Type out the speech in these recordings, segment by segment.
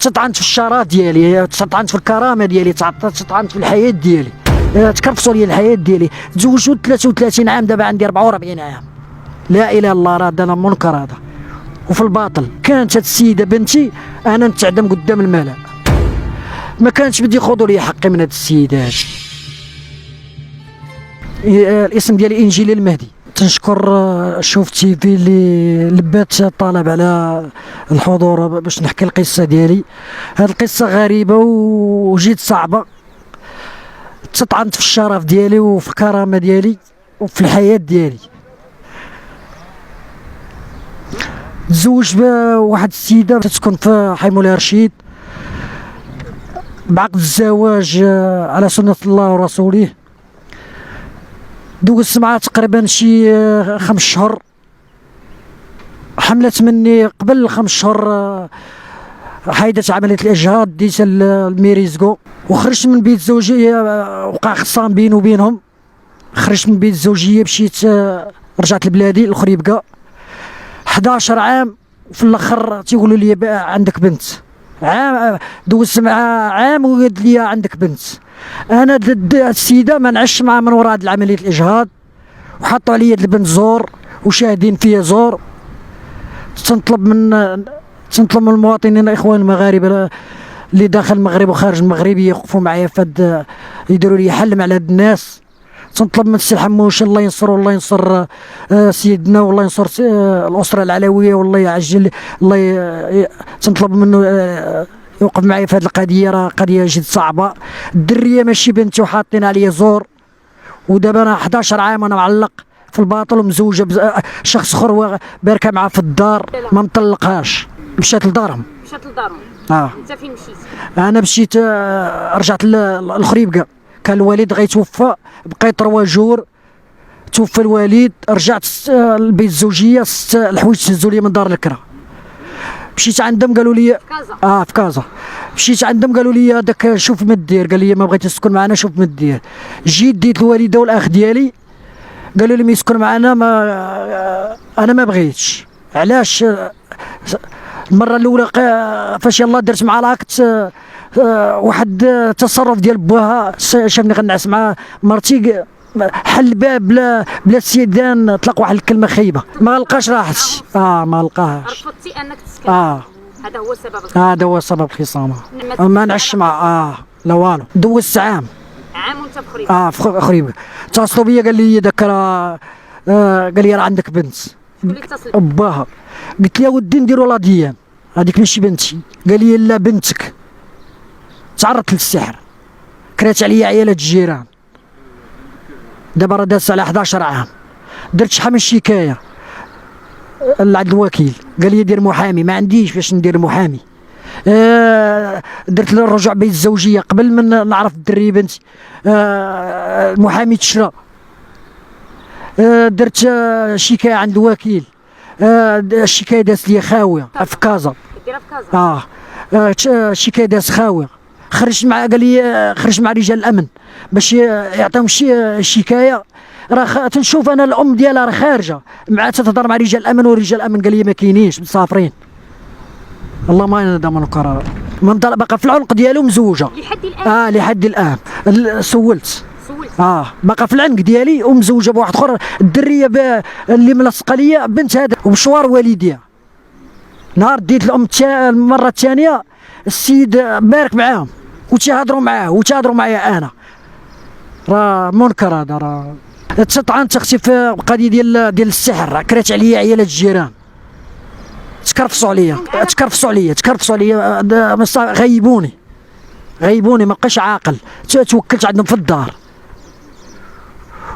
تطعنت في الشرف ديالي، تطعنت في الكرامه ديالي، تطعنت في الحياه ديالي، تكرفصوا لي الحياه ديالي. تزوجت 33 عام، دابا عندي 44 عام. لا اله الا الله، راه هذا منكر هذا وفي الباطل. كانت هاد السيده بنتي انا نتعدم قدام الملأ، ما كانش بدي ياخذوا لي حقي من هاد السيدات. الاسم ديالي انجيل المهدي. تنشكر شوف تي في اللي لبات الطلب على الحضور باش نحكي القصه ديالي. هاد القصه غريبه وجيت صعبه، تطعنت في الشرف ديالي وفي الكرامه ديالي وفي الحياه ديالي. تزوج بواحد السيده تسكن في حي مولاي رشيد بعقد الزواج على سنه الله ورسوله. دوزت معها تقريبا شي 5 شهور، حملت مني قبل 5 شهور، حيدت عمليه الاجهاض، ديتها الميريزكو وخرجت من بيت الزوجيه. وقع خصام بيني وبينهم، خرجت من بيت الزوجيه مشيت رجعت لبلادي الخريبكه. 11 عام وفي الاخر تيقولوا لي عندك بنت. عام دوزت معها عام وقالت لي عندك بنت. انا ضد السيده ما نعش معها من وراء عمليه الاجهاض، وحطوا عليا البنت زور وشاهدين فيا زور. تنطلب من المواطنين الاخوان المغاربه اللي داخل المغرب وخارج المغرب يوقفوا معايا فهاد، يديروا لي حل مع هاد الناس. تنطلب من السي حموش الله ينصر والله ينصر سيدنا والله ينصر الاسره العلويه والله يعجل الله تنطلب منه يوقف معايا في هذه القضيه، راه قضيه جد صعبه. الدريه ماشي بنتي وحاطين عليا زور، ودابا انا 11 عام وانا معلق في الباطل ومزوجه شخص اخر باركه معاه في الدار ما مطلقهاش. مشات لدارهم. انت فين مشيت؟ انا مشيت رجعت للخريبكه، كان الوالد غيتوفى، بقيت 3 جور توفى الوالد. رجعت لبيت الزوجيه، الحوايج تهزوا لي من دار الكرا. مشيت عندهم قالوا لي في كازا. مشيت عندهم قالوا لي هذاك شوف ما دير، قال لي ما بغيتي تسكن معنا شوف ما دير. جيت ديت الوالده والاخ ديالي قالوا لي ما يسكن معنا، انا ما بغيتش. علاش؟ المره الاولى فاش يلاه درت مع لاكت واحد التصرف ديال باها، شافني غنعس مع مرتي حل الباب بلا استئذان، طلق واحد الكلمه خايبه ما لقاش راحتي. ما لقاهاش. رفضتي انك تسكن؟ هذا هو سبب هذا هو سبب الخصامه. ما نعش مع لا والو. دوزت عام وانت في خريبكه؟ في خريبكه. اتصلوا بيا قال لي ذاك قال لي راه عندك بنت. شكون اللي اتصل باها؟ قلت له يا ودي نديروا لا ديان، هذيك ماشي بنتي. قال لي لا بنتك. تعرضت للسحر، كرات عليا عيالات الجيران. دابا راه دازت على 11 عام. درت شحال من شكايه لعند الوكيل، قال لي دير محامي. ما عنديش باش ندير محامي. درت له الرجوع بيت الزوجيه قبل من نعرف الدري بنتي. المحامي تشرى. درت شكايه عند الوكيل. الشكايه دازت لي خاويه في كازا. ديرها في كازا؟ شكايه دازت خاويه. خرجت مع قال لي خرجت مع رجال الامن باش يعطيهم شكايه. راه تنشوف انا الام ديالها راه خارجه مع تتهضر مع رجال الامن، ورجال الامن قال لي ما كاينينش مسافرين. والله ما ضمن القرار. باقا في العنق ديالو مزوجه لحد الان. لحد الان. سولت باقا في العنق ديالي ومزوجه بواحد اخر. الدريه اللي ملصقه ليا بنت هذا وبشوار والديها. نهار ديت الام المره الثانيه السيد بارك معاهم وتيهضروا معاه وتيهضروا معايا انا. راه منكر هذا. راه تطعنت اختي في قضيه ديال السحر. كرات عليا عيالات الجيران، تكرفصوا عليا غيبوني ما بقاش عاقل. توكلت عندهم في الدار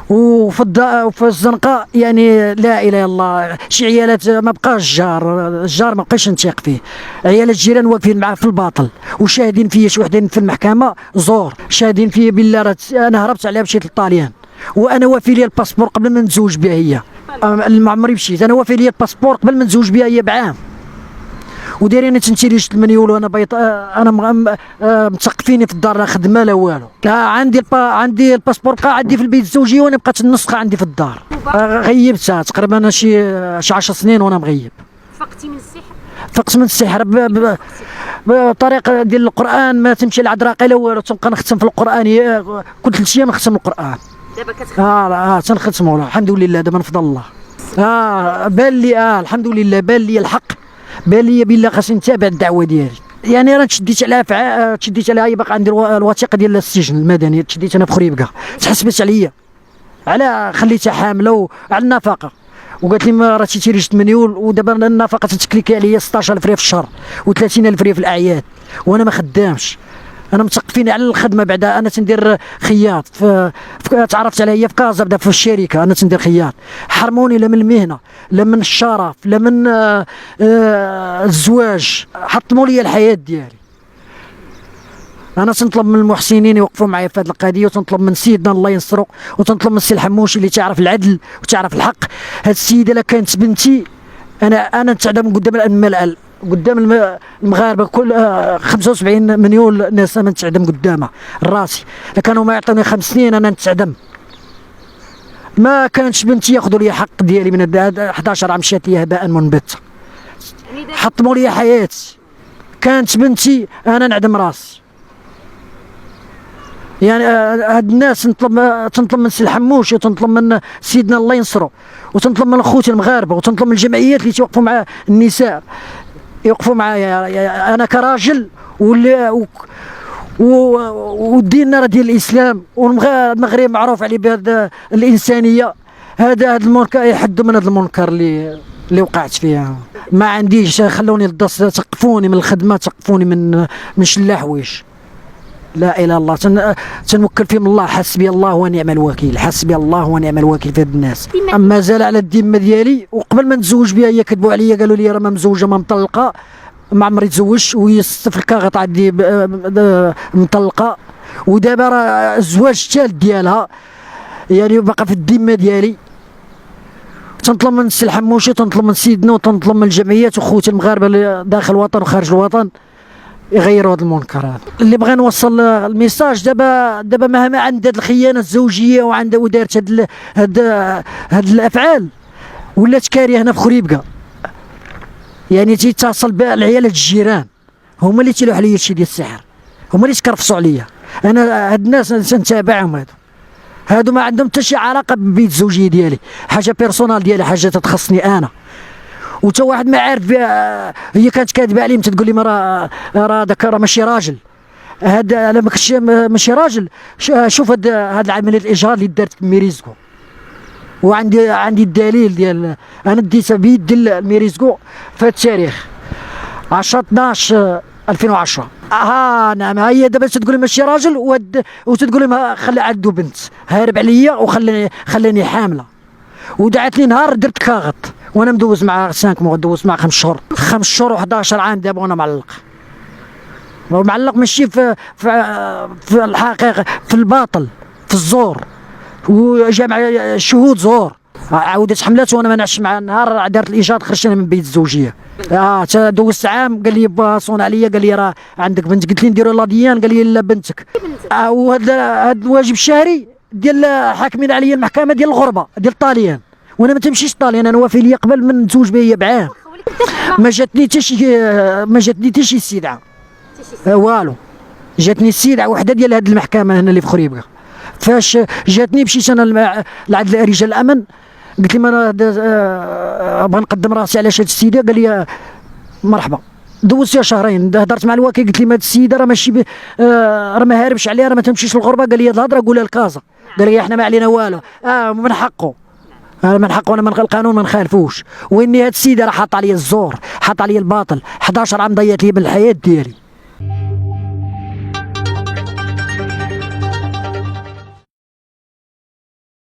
وفي الزنقه. يعني لا اله الا الله. شي عيالات ما بقاش الجار ما بقاش نثيق فيه. عيالات الجيران واقفين معاه في الباطل وشاهدين فيا. شي وحدين في المحكمه زور شاهدين فيا بالله. راه انا هربت عليها مشيت للطاليان، وانا وافي لي الباسبور قبل ما نتزوج بها هي. ما عمري مشيت. انا وافي لي الباسبور قبل ما نتزوج بها هي بعام. ودايرين تنتيريش المنيول وانا بيط. انا مثقفيني في الدار لا خدمه لا والو. عندي الباسبور بقى عندي في البيت الزوجيه وانا بقات النسخه عندي في الدار. غيبتها تقريبا شي 10 سنين وانا مغيب. فقتي من السحر؟ فقت من السحر بطريقه ديال القران ما تمشي للعذراقي لا والو، تنبقى نختم في القران كل 3 ايام نختم القران. دابا كتخدم؟ تنختموا الحمد لله دابا من فضل الله. بان لي الحمد لله بان لي الحق، بان لي بالله خاصني نتابع الدعوه ديالي. يعني انا تشديت عليها تشديت عليها باقي عندي الوثيقه ديال السجن المدني، تشديت انا في خريبكه، تحسبت عليا على خليتها حامله وعلى النفقه، وقالت لي ما راه تيري 6 مليون، ودابا النفقه تتكليكي عليا 16000 ريال في الشهر و30000 ريال في الاعياد، وانا ما خدامش. انا متقفين على الخدمه بعدا. انا تندير خياط تعرفت عليا في كازا، بدا في الشركه انا تندير خياط. حرموني لا من المهنه لا من الشرف لا من الزواج، حطموا لي الحياه ديالي. انا تنطلب من المحسنين يوقفوا معايا في هذه القضيه، وتنطلب من سيدنا الله ينصرو، وتنطلب من السي الحموشي اللي تعرف العدل وتعرف الحق. هاد السيده الا كانت بنتي انا نتعدم قدام الملأ، قدام المغاربه كل 75 مليون ناس انا نتعدم قدامها راسي. الا كانوا ما يعطوني 5 سنين انا نتعدم. ما كانش بنتي ياخذوا لي حق ديالي من 11 عام، مشات لي هباء منبث، حطموا لي حياتي. كانت بنتي انا نعدم راسي. يعني هاد الناس تنطلب من السي الحموشي، وتنطلب من سيدنا الله ينصرو، وتنطلب من خوتي المغاربه، وتنطلب من الجمعيات اللي توقفوا مع النساء، يوقفوا معايا انا كراجل، وديننا راه ديال الاسلام، والمغرب معروف عليه بهذا الانسانيه. هذا المنكر يحدوا من هذا المنكر اللي وقعت فيها. ما عنديش، خلوني للدرس، تقفوني من الخدمه، تقفوني من شلا حوايج. لا اله الا الله، تنوكل فيهم الله. حسبي الله ونعم الوكيل، حسبي الله ونعم الوكيل في هاد الناس. اما زال على الذمه ديالي، وقبل ما نتزوج بها هي كذبوا عليا، قالوا لي راه ما مزوجه ما مطلقه، ما عمري تزوجت، وهي في الكاغط عندي مطلقه. ودابا راه الزواج الثالث ديالها، يعني باقا في الذمه ديالي. تنطلب من السي الحموشي، تنطلب من سيدنا، وتنطلب من الجمعيات وخوتي المغاربه اللي داخل الوطن وخارج الوطن يغيروا هذا المنكر هذا. اللي بغى نوصل الميساج دابا مهما عند هذه الخيانه الزوجيه وعندها ودارت هاد الافعال، ولات كارهه هنا في خريبكه. يعني تيتصل بالعيالات الجيران، هما اللي تيلوح عليا شي ديال السحر، هما اللي تكرفصوا عليا. انا هاد الناس تنتابعهم، هادو ما عندهم حتى شي علاقه بالبيت الزوجيه ديالي، حاجه بيرسونال ديالي، حاجه تتخصني انا. وتا واحد ما عارف بها، هي كانت كاذبه عليهم، تتقول لي راه داك راه ماشي راجل. هذا انا ما كنتش ماشي راجل. شوف هاد العمليه الاجهاض اللي دارت في ميريزكو، وعندي الدليل ديال انا ديتها بيد الميريزكو في هاد التاريخ 10/12/2010. نعم. هي دابا تتقول لي ماشي راجل، وتتقول لي خلي عنده بنت، هارب عليا وخلاني حامله، ودعت لي نهار درت كاغط، وانا مدوز مع 5 مو دوز مع 5 شهور 5 شهور و11 عام دابا، وانا معلق ماشي في الحقيقه، في الباطل، في الزور، وجامع الشهود زور. عاودت حملات وانا ما نعش مع النهار، دارت الايجاد، خرجت انا من بيت الزوجيه. دوزت عام، قال لي با صون عليا، قال لي راه عندك بنت، قلت لي نديروا لاديان، قال لي لا بنتك. وهذا الواجب الشهري ديال حاكمين عليا المحكمه ديال الغربه ديال الطاليان، وانا ما تمشيش طاليان، انا وافي لي قبل من نتزوج بها بعام. ما جاتني حتى شي استدعاء والو. جاتني استدعاء وحده ديال هذه المحكمه هنا اللي في خريبكه. فاش جاتني مشيت انا لعند رجال الامن، قلت لي انا بغا نقدم راسي على هاد السيده، قال لي مرحبا. دوزت فيها شهرين، هضرت مع الوكيل، قلت لي هاد السيده راه ماشي راه ما هاربش عليها، راه ما تمشيش للغربه. قال لي هاد الهضره قولها لكازا، قال لي احنا ما علينا والو. من حقه، من حقه، انا من القانون ما نخالفوش. واني هاد السيده راه حاط عليا الزور، حاط عليا الباطل، 11 عام ضيعت لي من الحياه ديالي.